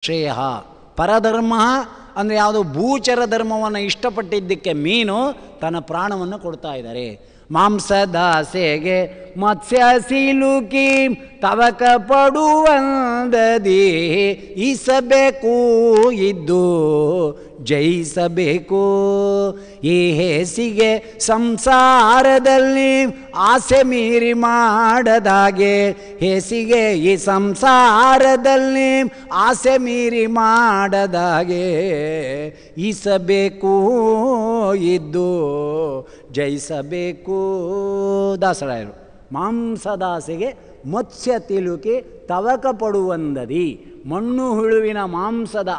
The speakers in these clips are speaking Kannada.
ಶ್ರೇಯ. ಪರಧರ್ಮ ಅಂದರೆ ಯಾವುದೋ ಭೂಚರ ಧರ್ಮವನ್ನು ಇಷ್ಟಪಟ್ಟಿದ್ದಕ್ಕೆ ಮೀನು ತನ್ನ ಪ್ರಾಣವನ್ನು ಕೊಡ್ತಾ ಇದ್ದಾರೆ. ಮಾಂಸದಾಸೆಗೆ ಮತ್ಸ್ಯ ಸಿಲುಕಿ ತವಕ ಪಡುವಂದದಿ ಈಸಬೇಕು ಇದ್ದು ಜಯಿಸಬೇಕು. ಈ ಹೇಸಿಗೆ ಸಂಸಾರದಲ್ಲಿ ಆಸೆ ಮೀರಿ ಮಾಡದಾಗೆ, ಹೇಸಿಗೆ ಈ ಸಂಸಾರದಲ್ಲಿ ಆಸೆ ಮೀರಿ ಮಾಡದಾಗೆ ಈಸಬೇಕು ಇದ್ದು ಜಯಿಸಬೇಕು. ದಾಸರಾಯರು ಮಾಂಸದಾಸೆಗೆ ಮತ್ಸ್ಯ ತಿಲುಕಿ ತವಕ ಪಡುವಂದದಿ, ಮಣ್ಣು ಹುಳುವಿನ ಮಾಂಸದ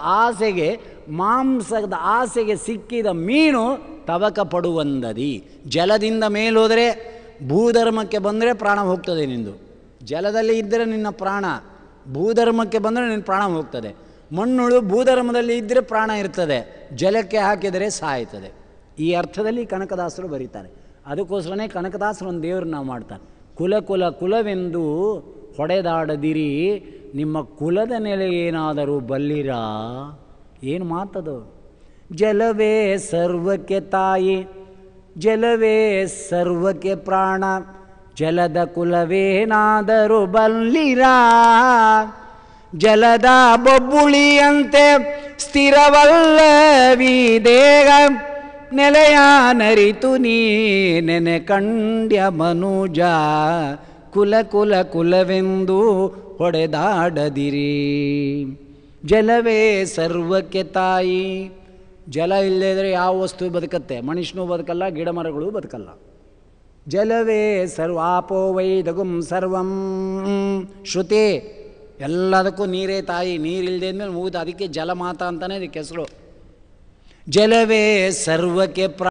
ಆಸೆಗೆ ಸಿಕ್ಕಿದ ಮೀನು ತವಕ ಪಡುವಂದದಿ. ಜಲದಿಂದ ಮೇಲೋದರೆ ಭೂಧರ್ಮಕ್ಕೆ ಬಂದರೆ ಪ್ರಾಣ ಹೋಗ್ತದೆ ನಿಂದು. ಜಲದಲ್ಲಿ ಇದ್ದರೆ ನಿನ್ನ ಪ್ರಾಣ, ಭೂಧರ್ಮಕ್ಕೆ ಬಂದರೆ ನಿನ್ನ ಪ್ರಾಣ ಹೋಗ್ತದೆ. ಮಣ್ಣುಳು ಭೂಧರ್ಮದಲ್ಲಿ ಇದ್ದರೆ ಪ್ರಾಣ ಇರ್ತದೆ, ಜಲಕ್ಕೆ ಹಾಕಿದರೆ ಸಾಯ್ತದೆ. ಈ ಅರ್ಥದಲ್ಲಿ ಕನಕದಾಸರು ಬರೀತಾರೆ. ಅದಕ್ಕೋಸ್ಕರನೇ ಕನಕದಾಸರು ಒಂದು ದೇವ್ರನ್ನ ಮಾಡ್ತಾರೆ. ಕುಲ ಕುಲ ಕುಲವೆಂದು ಹೊಡೆದಾಡದಿರಿ, ನಿಮ್ಮ ಕುಲದ ನೆಲೆ ಏನಾದರೂ ಬಲ್ಲಿರಾ. ಏನು ಮಾತದು? ಜಲವೇ ಸರ್ವಕ್ಕೆ ತಾಯಿ, ಜಲವೇ ಸರ್ವಕ್ಕೆ ಪ್ರಾಣ, ಜಲದ ಕುಲವೇನಾದರೂ ಬಲ್ಲಿರಾ. ಜಲದ ಬೊಬ್ಬುಳಿಯಂತೆ ಸ್ಥಿರವಲ್ಲವೀ ದೇಹ, ನೆಲೆಯ ನರಿತು ನೀ ನೆನೆ ಕಂಡ್ಯ ಮನುಜ. ಕುಲ ಕುಲ ಕುಲವೆಂದು ಹೊಡೆದಾಡದಿರಿ. ಜಲವೇ ಸರ್ವಕ್ಕೆ ತಾಯಿ. ಜಲ ಇಲ್ಲದಿದ್ದರೆ ಯಾವ ವಸ್ತು ಬದುಕತ್ತೆ? ಮನುಷ್ಯನೂ ಬದುಕಲ್ಲ, ಗಿಡ ಮರಗಳು ಬದುಕಲ್ಲ. ಜಲವೇ ಸರ್ವಾಪೋ ವೈದಗುಂ ಸರ್ವಂ. ಶ್ರುತಿ ಎಲ್ಲದಕ್ಕೂ ನೀರೇ ತಾಯಿ. ನೀರಿಲ್ಲದೆ ಅಂದಮೇಲೆ ಮುಗಿದು. ಅದಕ್ಕೆ ಜಲಮಾತಾ ಅಂತಲೇ ಅದಕ್ಕೆ ಹೆಸರು. ಜಲವೇ ಸರ್ವಕ್ಕೆ